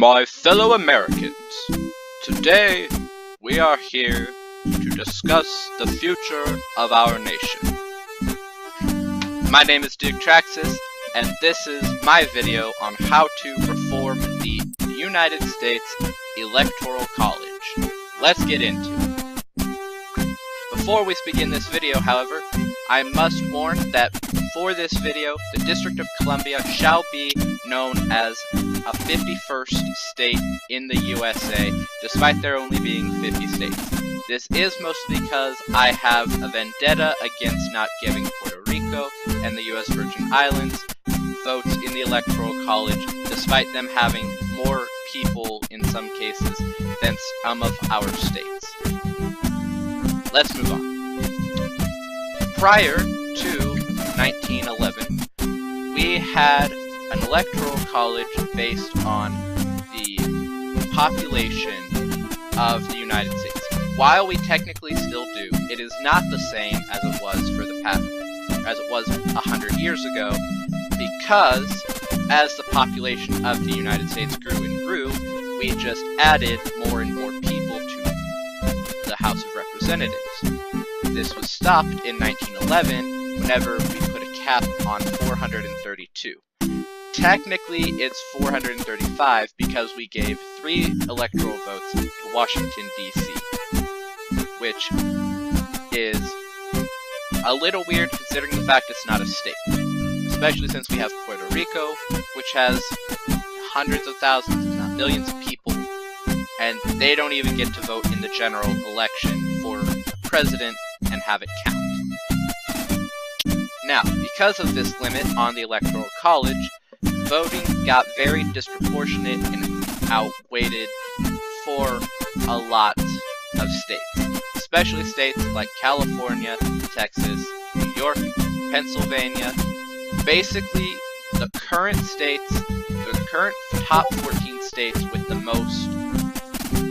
My fellow Americans, today we are here to discuss the future of our nation. My name is Duke Traxxas, and this is my video on how to reform the United States Electoral College. Let's get into it. Before we begin this video, however, I must warn that for this video, the District of Columbia shall be known as a 51st state in the USA, despite there only being 50 states. This is mostly because I have a vendetta against not giving Puerto Rico and the US Virgin Islands votes in the Electoral College, despite them having more people in some cases than some of our states. Let's move on. Prior to 1911, we had an electoral college based on the population of the United States. While we technically still do, it is not the same as it was for the past, as it was 100 years ago, because as the population of the United States grew and grew, we just added more and more people to the House of Representatives. This was stopped in 1911 whenever we put a cap on 432. Technically, it's 435 because we gave 3 electoral votes to Washington, D.C., which is a little weird considering the fact it's not a state, especially since we have Puerto Rico, which has hundreds of thousands, if not millions of people, and they don't even get to vote in the general election for president and have it count. Now, because of this limit on the Electoral College, voting got very disproportionate and outweighed for a lot of states, especially states like California, Texas, New York, Pennsylvania. Basically, the current states, the current top 14 states with the most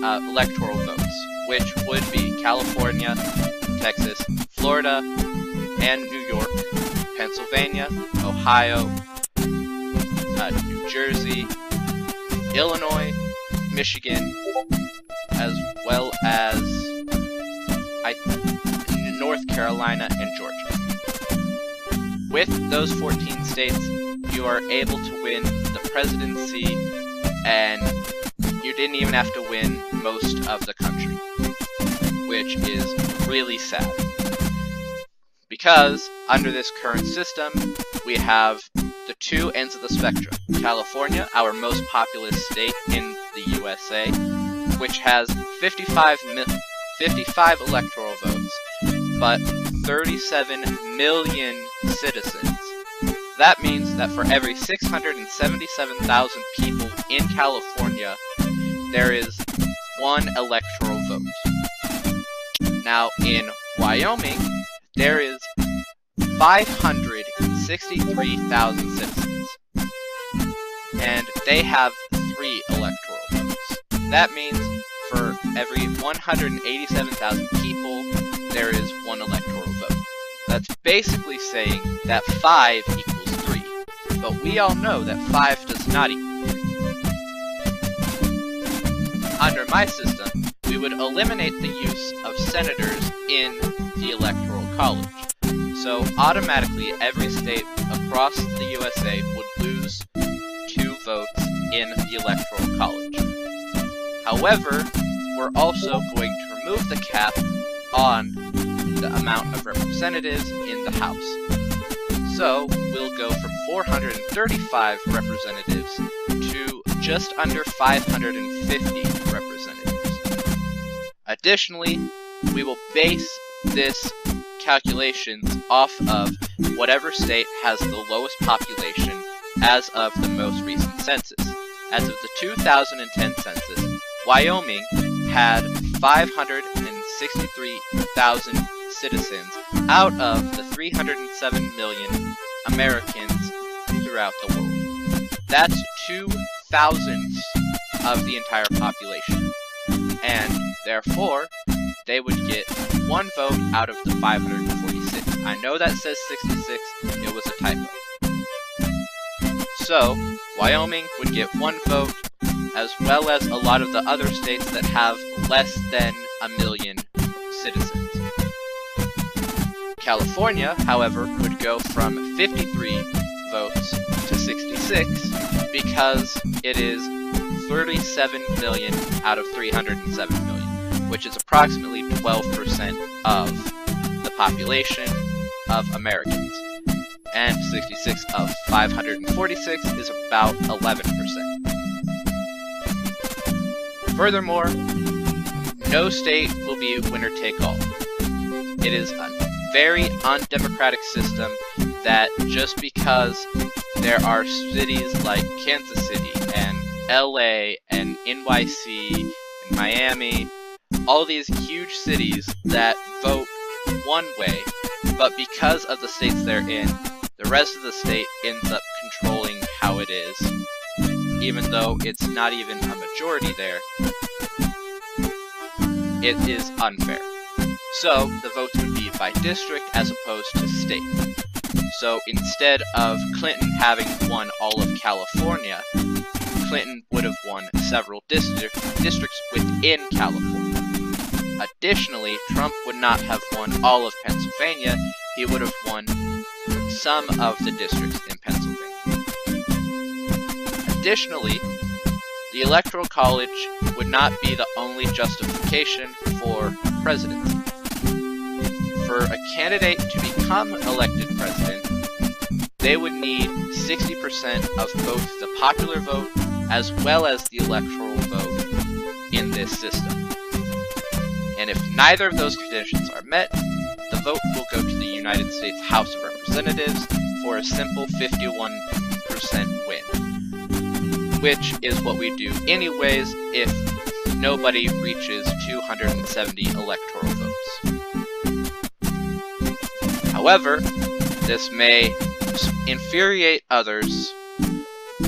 electoral votes, which would be California, Texas, Florida, and New York, Pennsylvania, Ohio, New Jersey, Illinois, Michigan, as well as North Carolina and Georgia. With those 14 states, you are able to win the presidency, and you didn't even have to win most of the country, which is really sad. Because under this current system, we have the two ends of the spectrum. California, our most populous state in the USA, which has 55 electoral votes, but 37 million citizens. That means that for every 677,000 people in California, there is 1 electoral vote. Now, in Wyoming, there is 563,000 citizens, and they have 3 electoral votes. That means for every 187,000 people, there is 1 electoral vote. That's basically saying that 5 equals 3, but we all know that 5 does not equal 3. Under my system, we would eliminate the use of senators in the Electoral College. So automatically, every state across the USA would lose 2 votes in the Electoral College. However, we're also going to remove the cap on the amount of representatives in the House. So we'll go from 435 representatives to just under 550 representatives. Additionally, we will base this calculations off of whatever state has the lowest population as of the most recent census. As of the 2010 census, Wyoming had 563,000 citizens out of the 307 million Americans throughout the world. That's 2/1000 of the entire population, and therefore, they would get 1 vote out of the 546. I know that says 66, it was a typo. So, Wyoming would get 1 vote as well as a lot of the other states that have less than 1 million citizens. California, however, would go from 53 votes to 66 because it is 37 million out of 307 million, which is approximately 12% of the population of Americans. And 66 of 546 is about 11%. Furthermore, no state will be winner-take-all. It is a very undemocratic system that just because there are cities like Kansas City and LA and NYC and Miami, all these huge cities that vote one way, but because of the states they're in, the rest of the state ends up controlling how it is, even though it's not even a majority there. It is unfair. So the votes would be by district as opposed to state. So instead of Clinton having won all of California, Clinton would have won several districts within California. Additionally, Trump would not have won all of Pennsylvania, he would have won some of the districts in Pennsylvania. Additionally, the Electoral College would not be the only justification for presidency. For a candidate to become elected president, they would need 60% of both the popular vote as well as the electoral vote in this system. And if neither of those conditions are met, the vote will go to the United States House of Representatives for a simple 51% win, which is what we do anyways if nobody reaches 270 electoral votes. However, this may infuriate others,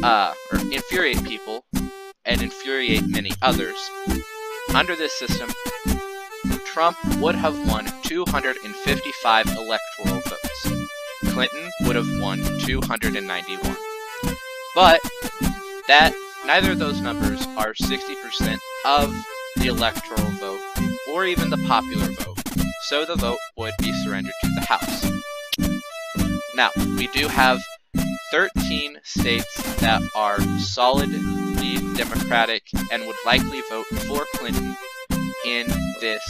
or infuriate people, and infuriate many others. Under this system, Trump would have won 255 electoral votes. Clinton would have won 291. But neither of those numbers are 60% of the electoral vote or even the popular vote, so the vote would be surrendered to the House. Now, we do have 13 states that are solidly Democratic and would likely vote for Clinton in this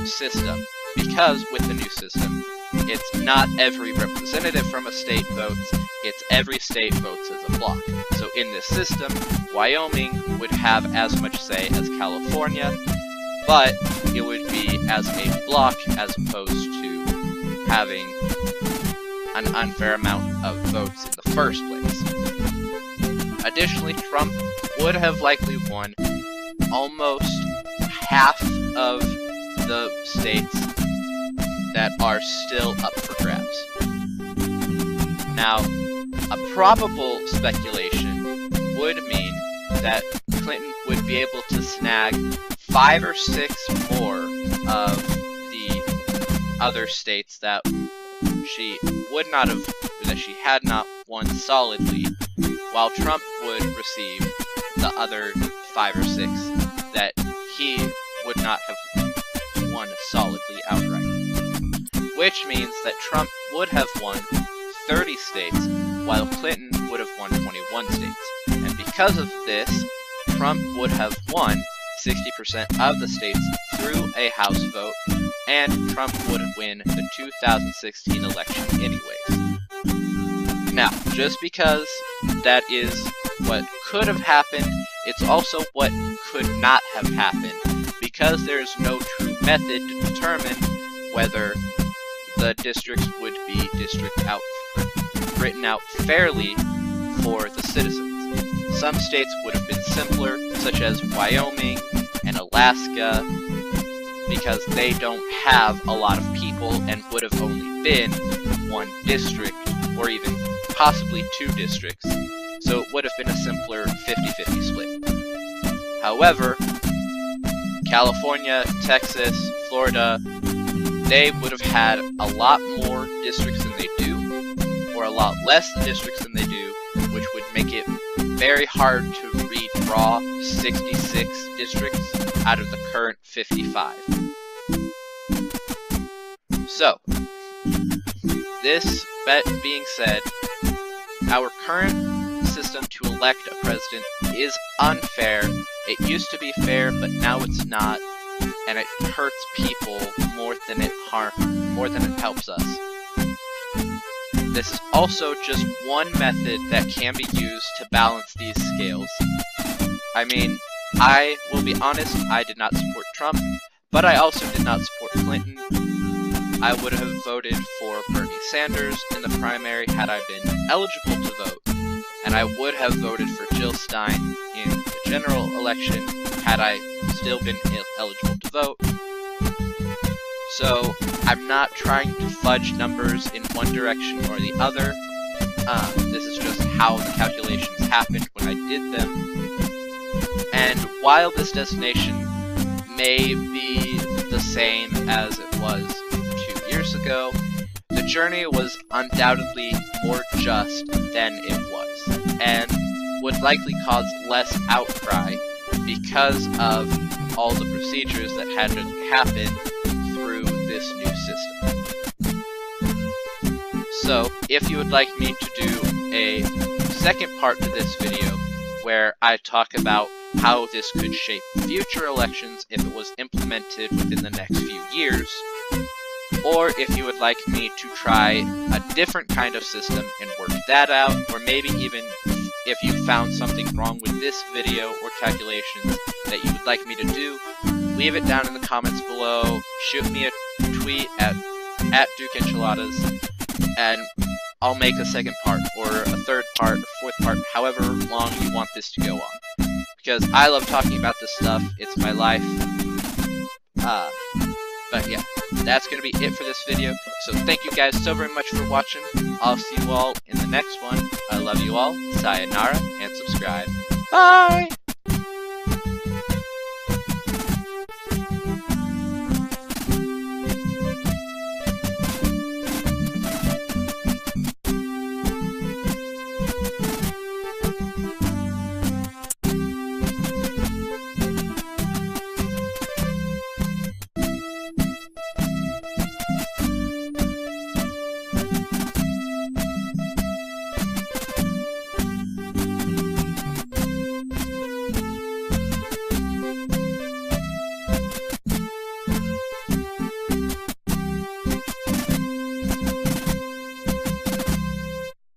system, because with the new system, it's not every representative from a state votes, it's every state votes as a block. So in this system, Wyoming would have as much say as California, but it would be as a block as opposed to having an unfair amount of votes in the first place. Additionally, Trump would have likely won almost half of the states that are still up for grabs. Now, a probable speculation would mean that Clinton would be able to snag 5 or 6 more of the other states that she had not won solidly, while Trump would receive the other 5 or 6 that he would not have won solidly outright. Which means that Trump would have won 30 states, while Clinton would have won 21 states. And because of this, Trump would have won 60% of the states through a House vote, and Trump would win the 2016 election anyways. Now, just because that is what could have happened, it's also what could not have happened, because there's no true method to determine whether the districts would be written out fairly for the citizens. Some states would have been simpler, such as Wyoming and Alaska, because they don't have a lot of people and would have only been one district, or even possibly 2 districts, so it would have been a simpler 50-50 split. However, California, Texas, Florida, they would have had a lot more districts than they do, or a lot less districts than they do, which would make it very hard to read draw 66 districts out of the current 55. So, this being said, our current system to elect a president is unfair. It used to be fair, but now it's not, and it hurts people more than it helps us. This is also just one method that can be used to balance these scales. I mean, I will be honest, I did not support Trump, but I also did not support Clinton. I would have voted for Bernie Sanders in the primary had I been eligible to vote, and I would have voted for Jill Stein in the general election had I still been eligible to vote. So, I'm not trying to fudge numbers in one direction or the other. This is just how the calculations happened when I did them. And while this destination may be the same as it was 2 years ago, the journey was undoubtedly more just than it was, and would likely cause less outcry because of all the procedures that had to happen through this new system. So, if you would like me to do a second part to this video, where I talk about how this could shape future elections if it was implemented within the next few years, or if you would like me to try a different kind of system and work that out, or maybe even if you found something wrong with this video or calculations that you would like me to do, leave it down in the comments below, shoot me a tweet at Duke Enchiladas, and I'll make a second part, or a third part, or fourth part, however long you want this to go on. Because I love talking about this stuff, it's my life. But yeah, that's going to be it for this video. So thank you guys so very much for watching. I'll see you all in the next one. I love you all. Sayonara, and subscribe. Bye!